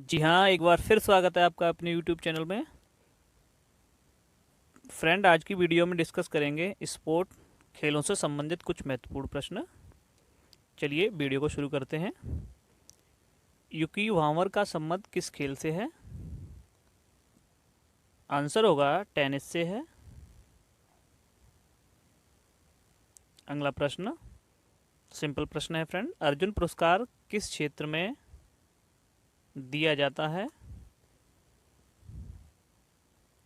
जी हाँ, एक बार फिर स्वागत है आपका अपने यूट्यूब चैनल में। फ्रेंड, आज की वीडियो में डिस्कस करेंगे स्पोर्ट खेलों से संबंधित कुछ महत्वपूर्ण प्रश्न। चलिए वीडियो को शुरू करते हैं। युकी वावर का संबंध किस खेल से है? आंसर होगा टेनिस से है। अगला प्रश्न सिंपल प्रश्न है फ्रेंड। अर्जुन पुरस्कार किस क्षेत्र में दिया जाता है?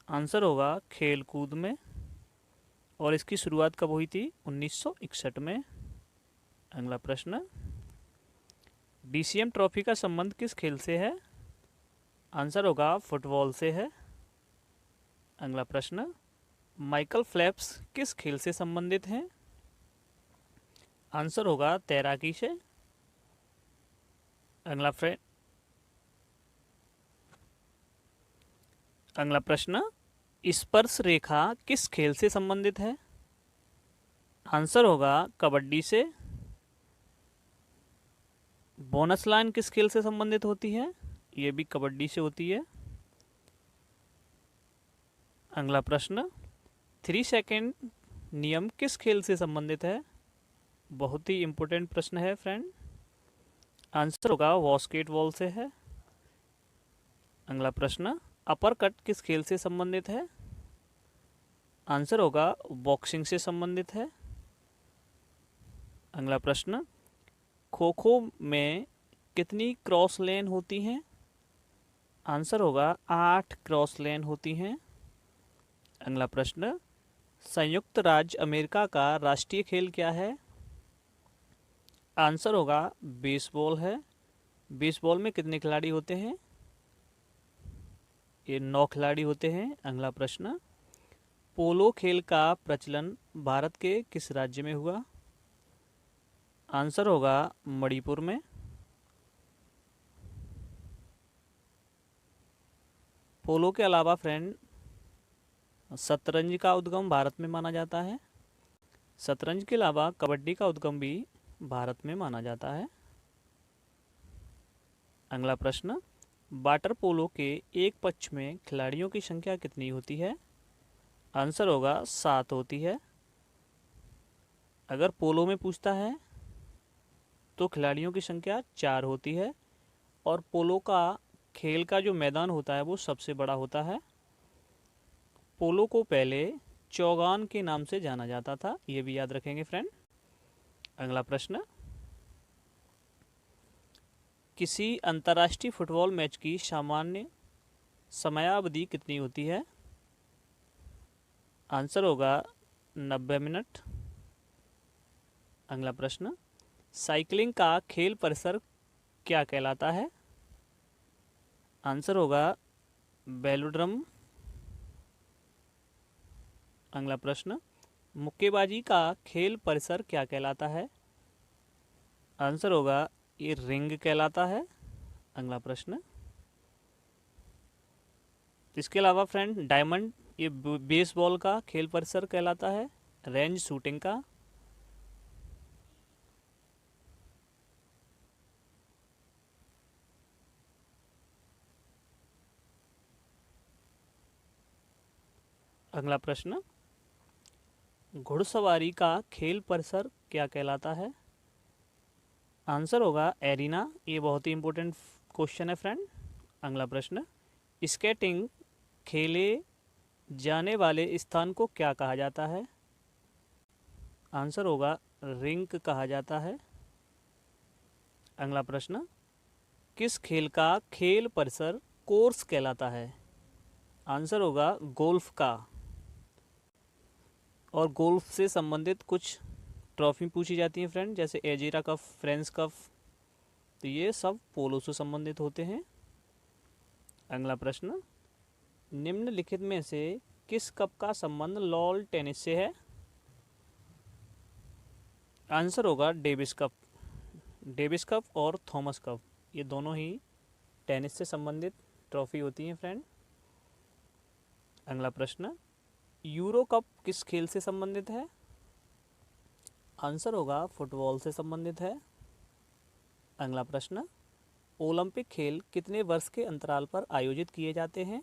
आंसर होगा खेल कूद में। और इसकी शुरुआत कब हुई थी? 1961 में। अगला प्रश्न, डीसीएम ट्रॉफी का संबंध किस खेल से है? आंसर होगा फुटबॉल से है। अगला प्रश्न, माइकल फेल्प्स किस खेल से संबंधित हैं? आंसर होगा तैराकी से। अगला फ्रेंड अगला प्रश्न, स्पर्श रेखा किस खेल से संबंधित है? आंसर होगा कबड्डी से। बोनस लाइन किस खेल से संबंधित होती है? ये भी कबड्डी से होती है। अगला प्रश्न, 3 सेकंड नियम किस खेल से संबंधित है? बहुत ही इंपॉर्टेंट प्रश्न है फ्रेंड। आंसर होगा बास्केटबॉल से है। अगला प्रश्न, अपर कट किस खेल से संबंधित है? आंसर होगा बॉक्सिंग से संबंधित है। अगला प्रश्न, खो खो में कितनी क्रॉस लेन होती हैं? आंसर होगा 8 क्रॉस लेन होती हैं। अगला प्रश्न, संयुक्त राज्य अमेरिका का राष्ट्रीय खेल क्या है? आंसर होगा बेसबॉल है। बेसबॉल में कितने खिलाड़ी होते हैं? ये 9 खिलाड़ी होते हैं। अगला प्रश्न, पोलो खेल का प्रचलन भारत के किस राज्य में हुआ? आंसर होगा मणिपुर में। पोलो के अलावा फ्रेंड शतरंज का उद्गम भारत में माना जाता है। शतरंज के अलावा कबड्डी का उद्गम भी भारत में माना जाता है। अगला प्रश्न, वाटर पोलो के एक पक्ष में खिलाड़ियों की संख्या कितनी होती है? आंसर होगा 7 होती है। अगर पोलो में पूछता है तो खिलाड़ियों की संख्या 4 होती है। और पोलो का खेल का जो मैदान होता है वो सबसे बड़ा होता है। पोलो को पहले चौगान के नाम से जाना जाता था, ये भी याद रखेंगे फ्रेंड। अगला प्रश्न, किसी अंतर्राष्ट्रीय फुटबॉल मैच की सामान्य समयावधि कितनी होती है? आंसर होगा 90 मिनट। अगला प्रश्न, साइकिलिंग का खेल परिसर क्या कहलाता है? आंसर होगा वेलोड्रम। अगला प्रश्न, मुक्केबाजी का खेल परिसर क्या कहलाता है? आंसर होगा ये रिंग कहलाता है। अगला प्रश्न, इसके अलावा फ्रेंड डायमंड ये बेसबॉल का खेल परिसर कहलाता है। रेंज शूटिंग का। अगला प्रश्न, घुड़सवारी का खेल परिसर क्या कहलाता है? आंसर होगा एरिना। ये बहुत ही इंपॉर्टेंट क्वेश्चन है फ्रेंड। अगला प्रश्न, स्केटिंग खेले जाने वाले स्थान को क्या कहा जाता है? आंसर होगा रिंक कहा जाता है। अगला प्रश्न, किस खेल का खेल परिसर कोर्स कहलाता है? आंसर होगा गोल्फ का। और गोल्फ से संबंधित कुछ ट्रॉफी पूछी जाती हैं फ्रेंड, जैसे एजीरा कप, फ्रेंच कप, तो ये सब पोलो से संबंधित होते हैं। अगला प्रश्न, निम्नलिखित में से किस कप का संबंध लॉन टेनिस से है? आंसर होगा डेविस कप। डेविस कप और थॉमस कप ये दोनों ही टेनिस से संबंधित ट्रॉफी होती हैं फ्रेंड। अगला प्रश्न, यूरो कप किस खेल से संबंधित है? आंसर होगा फुटबॉल से संबंधित है। अगला प्रश्न, ओलंपिक खेल कितने वर्ष के अंतराल पर आयोजित किए जाते हैं?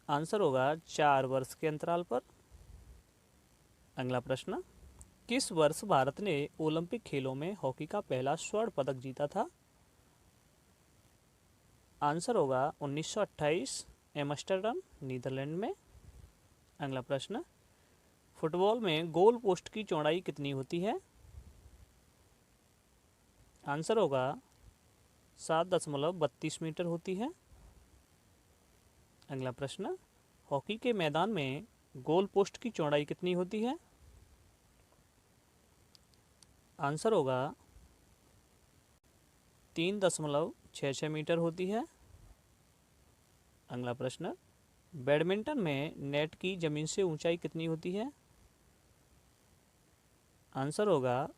आंसर होगा 4 वर्ष के अंतराल पर। अगला प्रश्न, किस वर्ष भारत ने ओलंपिक खेलों में हॉकी का पहला स्वर्ण पदक जीता था? आंसर होगा 1928 एम्स्टर्डम नीदरलैंड में। अगला प्रश्न, फुटबॉल में गोल पोस्ट की चौड़ाई कितनी होती है? आंसर होगा 7.32 मीटर होती है। अगला प्रश्न, हॉकी के मैदान में गोल पोस्ट की चौड़ाई कितनी होती है? आंसर होगा 3.66 मीटर होती है। अगला प्रश्न, बैडमिंटन में नेट की जमीन से ऊंचाई कितनी होती है? आंसर होगा